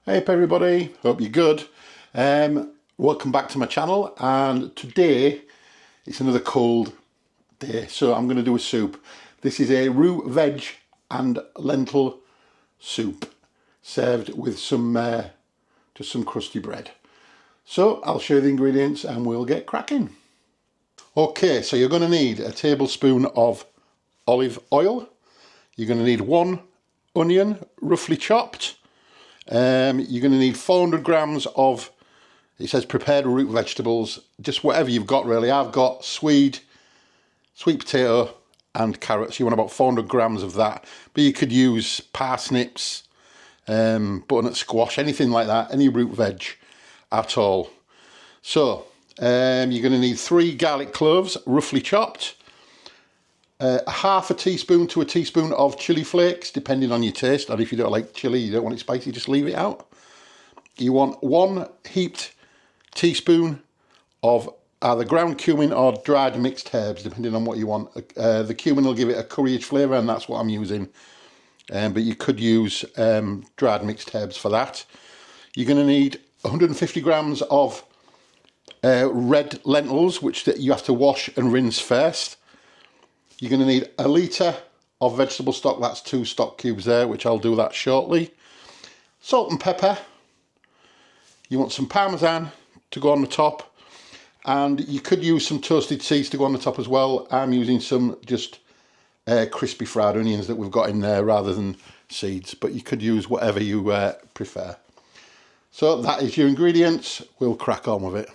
Hey up everybody, hope you're good. Welcome back to my channel, and today it's another cold day, so I'm going to do a soup. This is a root veg and lentil soup served with some just some crusty bread. So I'll show you the ingredients and we'll get cracking. Okay, so you're going to need a tablespoon of olive oil. You're going to need 1 onion roughly chopped. You're going to need 400 grams of, it says prepared root vegetables, just whatever you've got really. I've got sweet potato and carrots. You want about 400 grams of that, but you could use parsnips, butternut squash, anything like that, any root veg at all. So you're going to need 3 garlic cloves roughly chopped, half a teaspoon to a teaspoon of chili flakes, depending on your taste, or if you don't like chili, you don't want it spicy, just leave it out. You want 1 heaped teaspoon of either ground cumin or dried mixed herbs, depending on what you want. The cumin will give it a curryish flavour, and that's what I'm using, but you could use dried mixed herbs for that. You're going to need 150 grams of red lentils, which you have to wash and rinse first. You're going to need 1 litre of vegetable stock, that's 2 stock cubes there, which I'll do that shortly. Salt and pepper. You want some parmesan to go on the top, and you could use some toasted seeds to go on the top as well. I'm using some just crispy fried onions that we've got in there rather than seeds, but you could use whatever you prefer. So that is your ingredients, we'll crack on with it.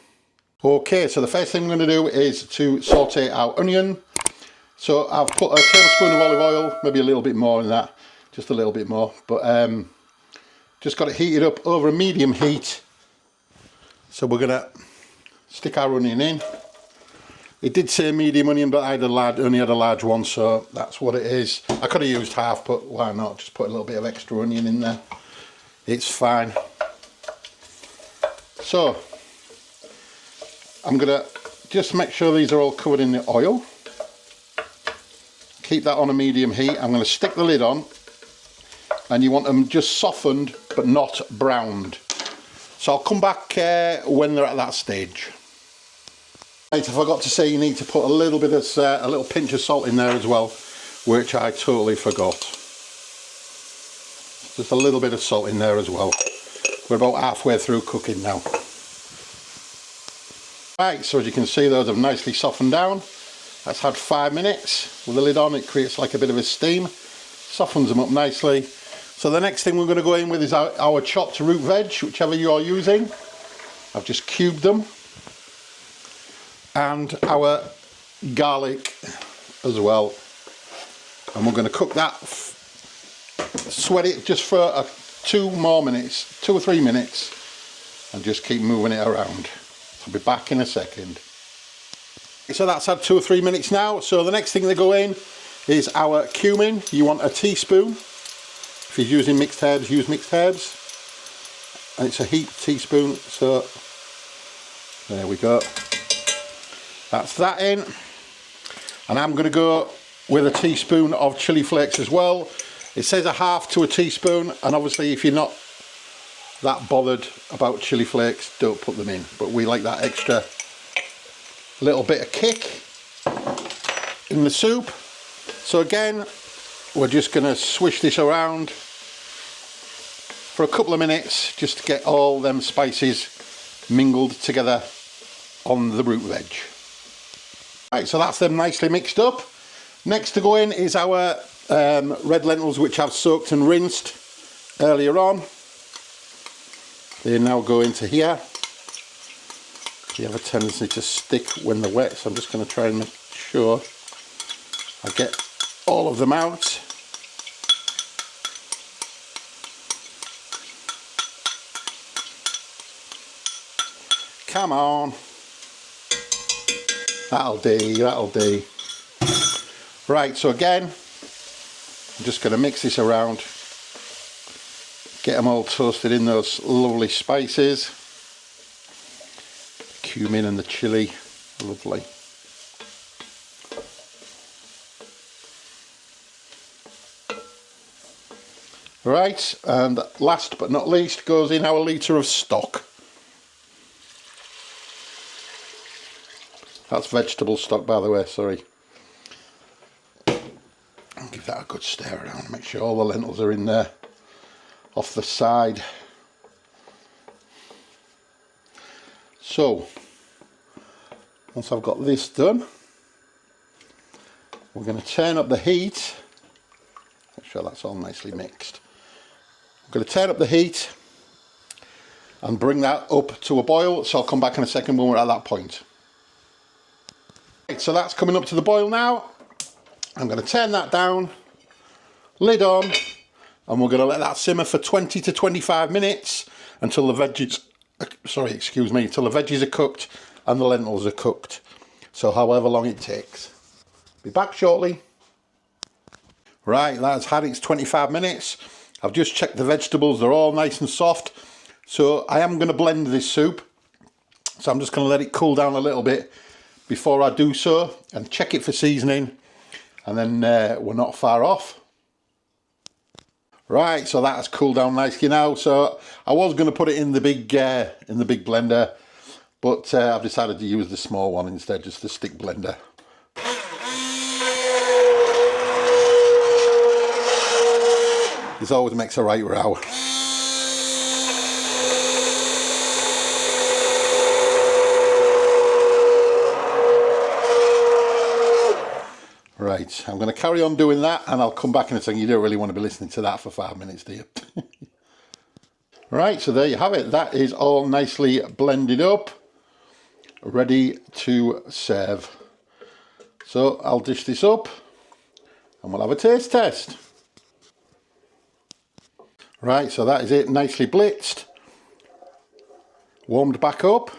Okay, so the first thing I'm going to do is to saute our onion. So I've put a tablespoon of olive oil, maybe a little bit more than that, just a little bit more, but just got it heated up over a medium heat. So we're going to stick our onion in. It did say medium onion, but I only had a large one, so that's what it is. I could have used half, but why not? Just put a little bit of extra onion in there. It's fine. So I'm going to just make sure these are all covered in the oil. Keep that on a medium heat. I'm going to stick the lid on, and you want them just softened but not browned. So I'll come back when they're at that stage. Right, I forgot to say you need to put a little bit of a little pinch of salt in there as well, which I totally forgot. Just a little bit of salt in there as well. We're about halfway through cooking now. Right, so as you can see, those have nicely softened down. That's had 5 minutes with the lid on. It creates like a bit of a steam, softens them up nicely. So the next thing we're going to go in with is our chopped root veg, whichever you are using. I've just cubed them, and our garlic as well, and we're going to cook that, sweat it just for 2 or 3 minutes, and just keep moving it around. I'll be back in a second. So that's had 2 or 3 minutes now. So the next thing to go in is our cumin. You want a teaspoon. If you're using mixed herbs, use mixed herbs. And it's a heaped teaspoon, so there we go. That's that in. And I'm going to go with a teaspoon of chili flakes as well. It says 1/2 to a teaspoon, and obviously if you're not that bothered about chili flakes, don't put them in. But we like that extra little bit of kick in the soup. So again, we're just going to swish this around for a couple of minutes just to get all them spices mingled together on the root veg. Right, so that's them nicely mixed up. Next to go in is our red lentils, which I've soaked and rinsed earlier on. They now go into here. They have a tendency to stick when they're wet, so I'm just going to try and make sure I get all of them out. Come on. That'll do, that'll do. Right, so again, I'm just going to mix this around. Get them all toasted in those lovely spices. Cumin and the chili, lovely. Right, and last but not least goes in our litre of stock. That's vegetable stock, by the way, sorry. I'll give that a good stare around, make sure all the lentils are in there, off the side. So, once I've got this done, we're going to turn up the heat. Make sure that's all nicely mixed. I'm going to turn up the heat and bring that up to a boil, so I'll come back in a second when we're at that point. Right, so that's coming up to the boil now. I'm going to turn that down, lid on, and we're going to let that simmer for 20 to 25 minutes until the veggies, until the veggies are cooked and the lentils are cooked. So however long it takes. Be back shortly. Right, that's had its 25 minutes. I've just checked the vegetables, they're all nice and soft. So I am going to blend this soup. So I'm just going to let it cool down a little bit before I do so, and check it for seasoning, and then we're not far off. Right, so that has cooled down nicely now. So I was going to put it in the big blender, but I've decided to use the small one instead, just the stick blender. This always makes a right row. Right, I'm going to carry on doing that and I'll come back in a second. You don't really want to be listening to that for 5 minutes, do you? Right, so there you have it. That is all nicely blended up, ready to serve. So I'll dish this up and we'll have a taste test. Right, so that is it, nicely blitzed, warmed back up,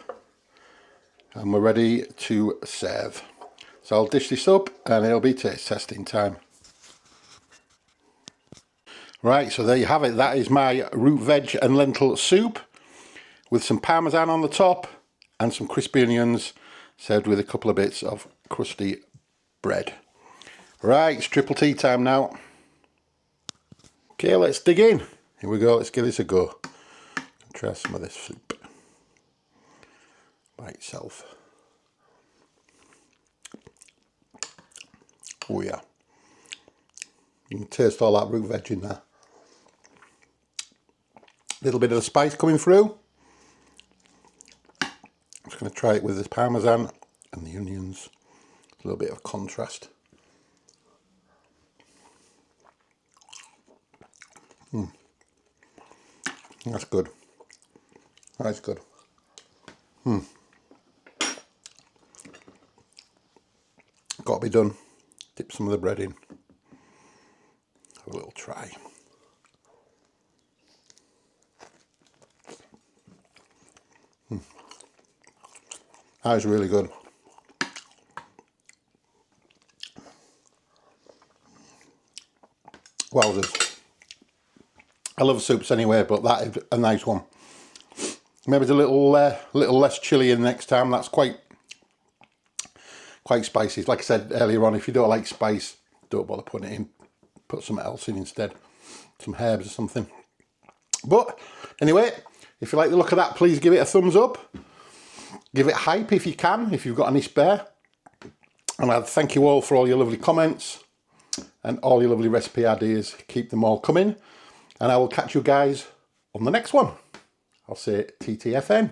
and we're ready to serve. So I'll dish this up and it'll be taste testing time. Right, so there you have it. That is my root veg and lentil soup with some parmesan on the top and some crispy onions, served with a couple of bits of crusty bread. Right, it's triple tea time now. Okay, let's dig in. Here we go, let's give this a go. Try some of this soup by itself. Oh yeah, you can taste all that root veg in there. A little bit of the spice coming through. I'm just going to try it with the parmesan and the onions. A little bit of contrast. That's good. That's good. Got to be done. Dip some of the bread in. Have a little try. That is really good. Wowzers. I love soups anyway, but that is a nice one. Maybe it's a little less chilly in next time. That's quite spicy. Like I said earlier on, if you don't like spice, don't bother putting it in. Put something else in instead. Some herbs or something. But anyway, if you like the look of that, please give it a thumbs up. Give it hype if you can, if you've got any spare. And I'd thank you all for all your lovely comments and all your lovely recipe ideas. Keep them all coming. And I will catch you guys on the next one. I'll say TTFN.